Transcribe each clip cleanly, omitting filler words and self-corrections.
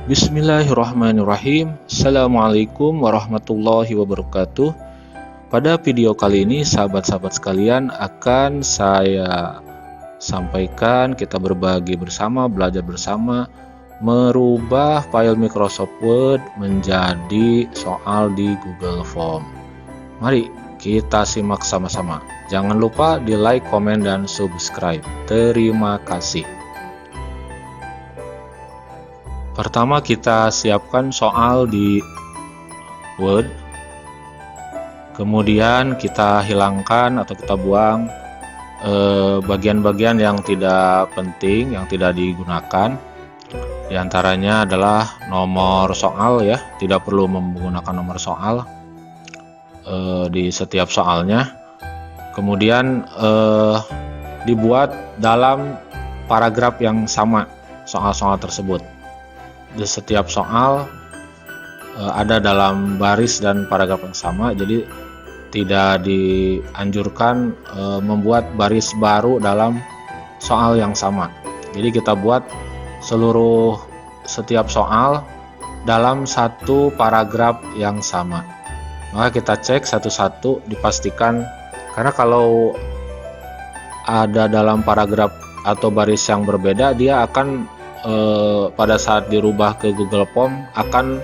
Bismillahirrahmanirrahim. Assalamualaikum warahmatullahi wabarakatuh. Pada video kali ini sahabat-sahabat sekalian akan saya sampaikan kita berbagi bersama, belajar bersama merubah file Microsoft Word menjadi soal di Google Form. Mari kita simak sama-sama. Jangan lupa di like, komen, dan subscribe. Terima kasih. Pertama kita siapkan soal di Word, kemudian kita hilangkan atau kita buang bagian-bagian yang tidak penting, yang tidak digunakan. Di antaranya adalah nomor soal ya, tidak perlu menggunakan nomor soal di setiap soalnya. Kemudian dibuat dalam paragraf yang sama soal-soal tersebut. Di setiap soal ada dalam baris dan paragraf yang sama, jadi tidak dianjurkan membuat baris baru dalam soal yang sama. Jadi kita buat setiap soal dalam satu paragraf yang sama. Maka kita cek satu-satu, dipastikan, karena kalau ada dalam paragraf atau baris yang berbeda, dia akan pada saat dirubah ke Google Form akan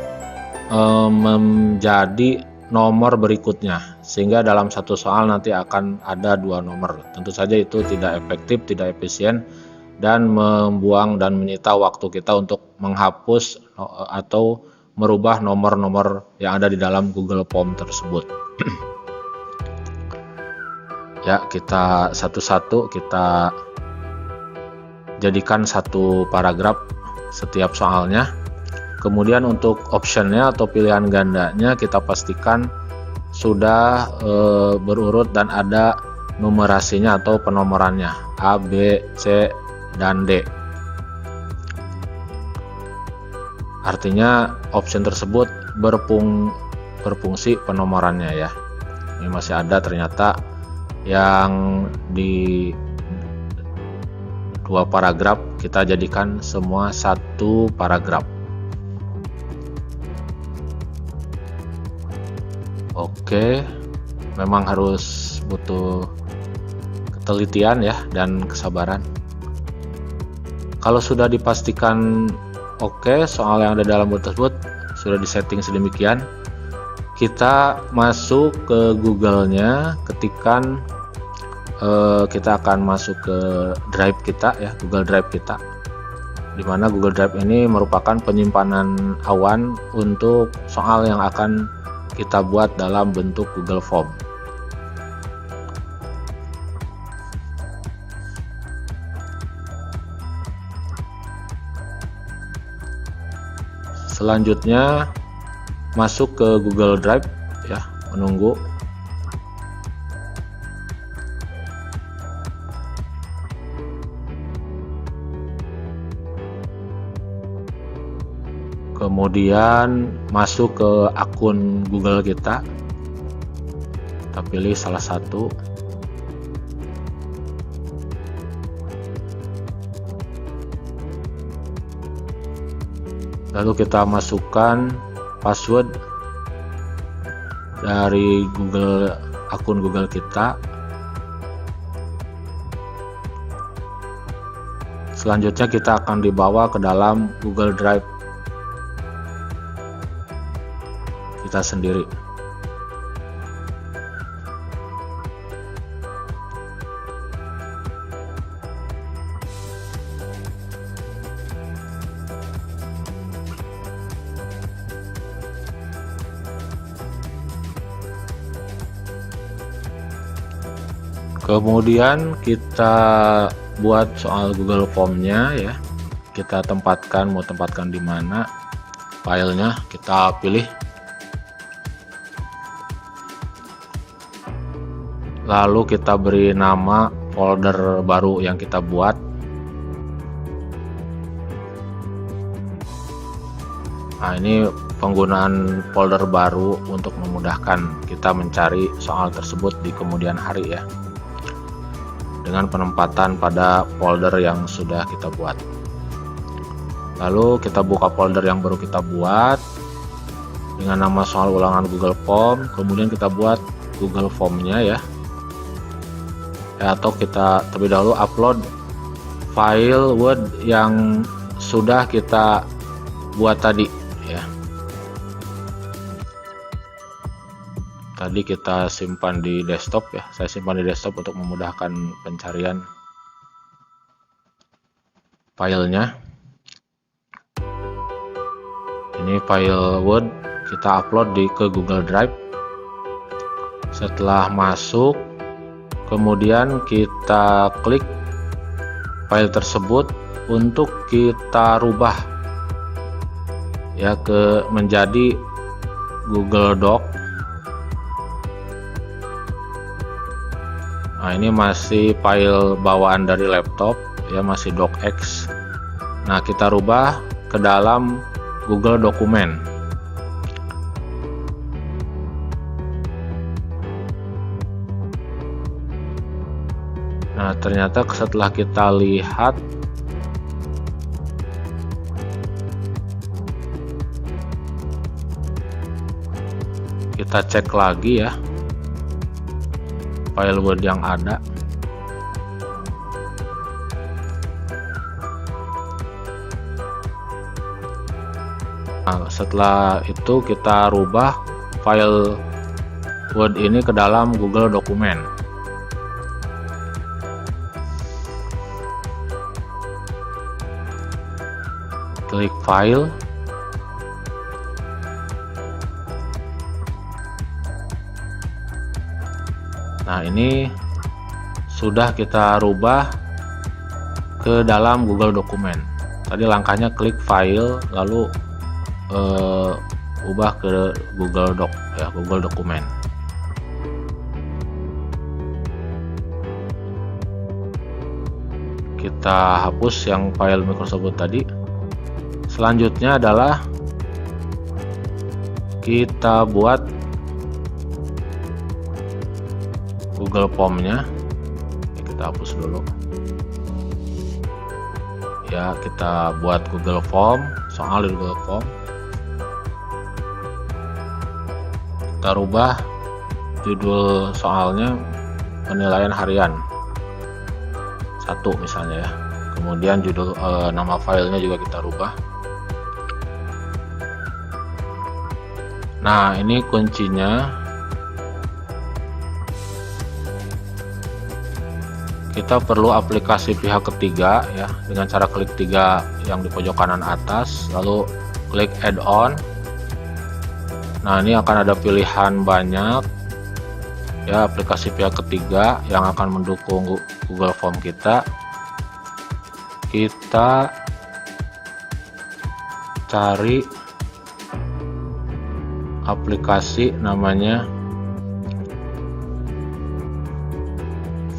menjadi nomor berikutnya, sehingga dalam satu soal nanti akan ada dua nomor. Tentu saja itu tidak efektif, tidak efisien, dan membuang dan menyita waktu kita untuk menghapus atau merubah nomor-nomor yang ada di dalam Google Form tersebut. Ya, kita satu-satu kita jadikan satu paragraf setiap soalnya. Kemudian untuk optionnya atau pilihan gandanya kita pastikan sudah berurut dan ada numerasinya atau penomorannya A, B, C, dan D. Artinya option tersebut berfungsi penomorannya ya. Ini masih ada ternyata yang di dua paragraf, kita jadikan semua satu paragraf. Oke, memang harus butuh ketelitian ya dan kesabaran. Kalau sudah dipastikan oke, soal yang ada dalam Word tersebut sudah disetting sedemikian, kita masuk ke Google-nya, ketikan kita akan masuk ke Drive kita ya, Google Drive kita, dimana Google Drive ini merupakan penyimpanan awan untuk soal yang akan kita buat dalam bentuk Google Form. Selanjutnya masuk ke Google Drive ya, menunggu. Kemudian masuk ke akun Google kita pilih salah satu. Lalu kita masukkan password dari akun Google kita. Selanjutnya kita akan dibawa ke dalam Google Drive kita sendiri. Kemudian kita buat soal Google Form-nya ya. Kita mau tempatkan di mana filenya, kita pilih. Lalu kita beri nama folder baru yang kita buat. Nah, ini penggunaan folder baru untuk memudahkan kita mencari soal tersebut di kemudian hari ya, dengan penempatan pada folder yang sudah kita buat. Lalu kita buka folder yang baru kita buat dengan nama soal ulangan Google Form, kemudian kita buat Google Form-nya ya. Atau kita terlebih dahulu upload file Word yang sudah kita buat tadi ya. Tadi kita simpan di desktop ya. Saya simpan di desktop untuk memudahkan pencarian filenya. Ini file Word kita upload ke Google Drive. Setelah masuk, kemudian kita klik file tersebut untuk kita rubah ya menjadi Google Doc. Nah, ini masih file bawaan dari laptop ya, masih docx. Nah, kita rubah ke dalam Google Dokumen. Nah, ternyata setelah kita lihat kita cek lagi ya file Word yang ada. Nah, setelah itu kita rubah file Word ini ke dalam Google Dokumen. Klik file. Nah, ini sudah kita rubah ke dalam Google Dokumen. Tadi langkahnya klik file lalu ubah ke Google Doc ya, Google Dokumen. Kita hapus yang file Microsoft Word tadi. Selanjutnya adalah kita buat Google Form-nya. Kita hapus dulu. Ya, kita buat Google Form, soal di Google Form. Kita rubah judul soalnya penilaian harian 1 misalnya ya. Kemudian judul nama filenya juga kita rubah. Nah, ini kuncinya. Kita perlu aplikasi pihak ketiga ya, dengan cara klik 3 yang di pojok kanan atas, lalu klik add-on. Nah, ini akan ada pilihan banyak ya, aplikasi pihak ketiga yang akan mendukung Google Form kita. Kita cari aplikasi namanya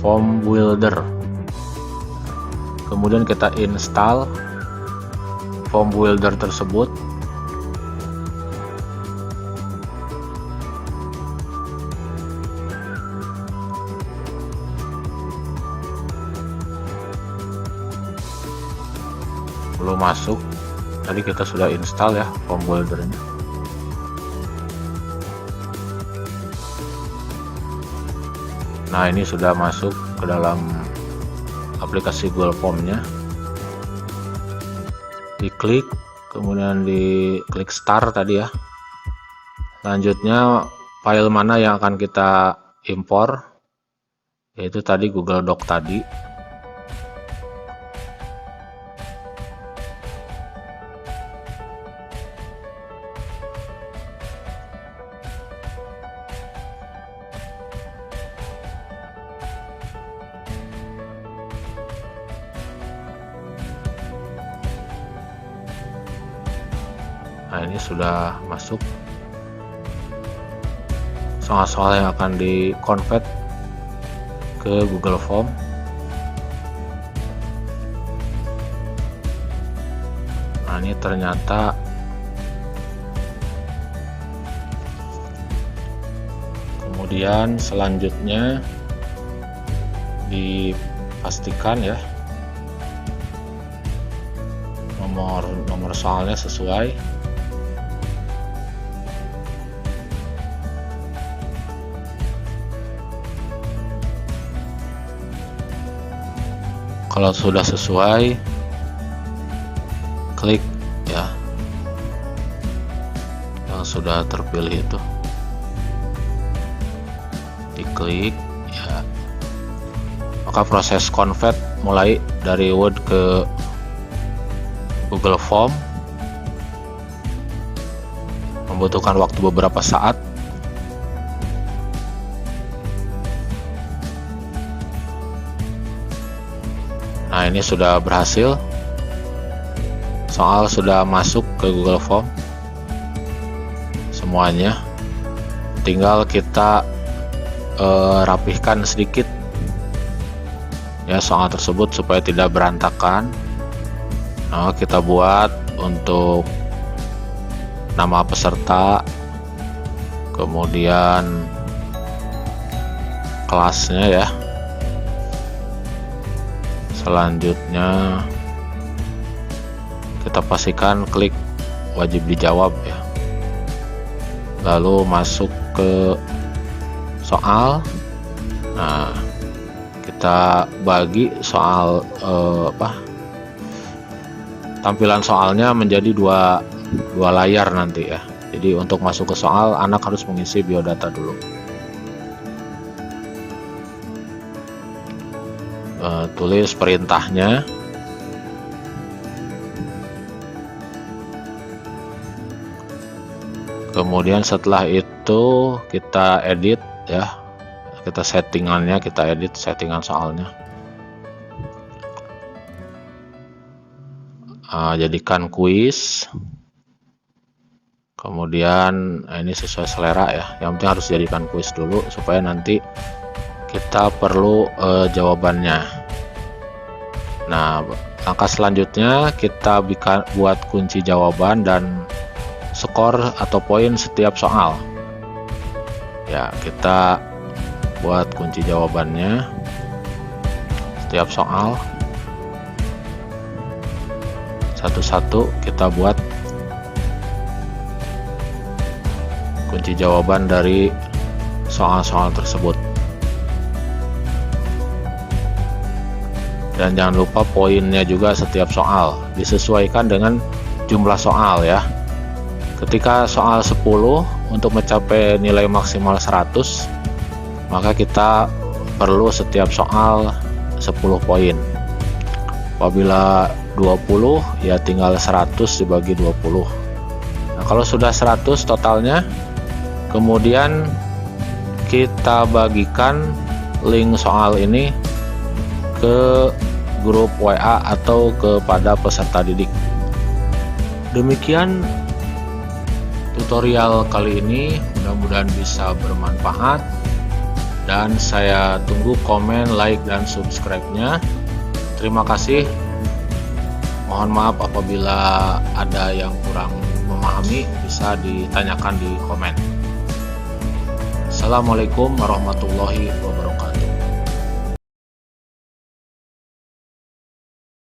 Form Builder. Kemudian kita install Form Builder tersebut. Belum masuk. Tadi kita sudah install ya Form Builder-nya. Nah, ini sudah masuk ke dalam aplikasi Google Form-nya. Diklik, kemudian diklik Start tadi ya. Selanjutnya file mana yang akan kita impor, yaitu tadi Google Doc tadi. Nah, ini sudah masuk soal-soal yang akan di-convert ke Google Form. Nah, ini ternyata kemudian selanjutnya dipastikan ya nomor soalnya sesuai. Kalau sudah sesuai, klik ya yang sudah terpilih itu, diklik ya, maka proses convert mulai dari Word ke Google Form membutuhkan waktu beberapa saat. Nah, ini sudah berhasil, soal sudah masuk ke Google Form semuanya. Tinggal kita rapihkan sedikit ya soal tersebut supaya tidak berantakan. Nah, kita buat untuk nama peserta, kemudian kelasnya ya. Selanjutnya kita pastikan klik wajib dijawab ya, lalu masuk ke soal. Nah, kita bagi soal tampilan soalnya menjadi dua layar nanti ya. Jadi untuk masuk ke soal, anak harus mengisi biodata dulu. Tulis perintahnya, kemudian setelah itu kita edit ya, kita settingannya, kita edit settingan soalnya. Jadikan kuis, kemudian ini sesuai selera ya, yang penting harus jadikan kuis dulu supaya nanti kita perlu jawabannya. Nah, langkah selanjutnya kita buat kunci jawaban dan skor atau poin setiap soal ya. Kita buat kunci jawabannya setiap soal satu-satu. Kita buat kunci jawaban dari soal-soal tersebut. Dan jangan lupa poinnya juga setiap soal disesuaikan dengan jumlah soal ya. Ketika soal 10 untuk mencapai nilai maksimal 100, maka kita perlu setiap soal 10 poin. Apabila 20 ya tinggal 100 dibagi 20. Nah, kalau sudah 100 totalnya, kemudian kita bagikan link soal ini ke grup WA atau kepada peserta didik. Demikian tutorial kali ini, mudah-mudahan bisa bermanfaat, dan saya tunggu komen, like, dan subscribe-nya. Terima kasih. Mohon maaf apabila ada yang kurang memahami, bisa ditanyakan di komen. Assalamualaikum warahmatullahi wabarakatuh.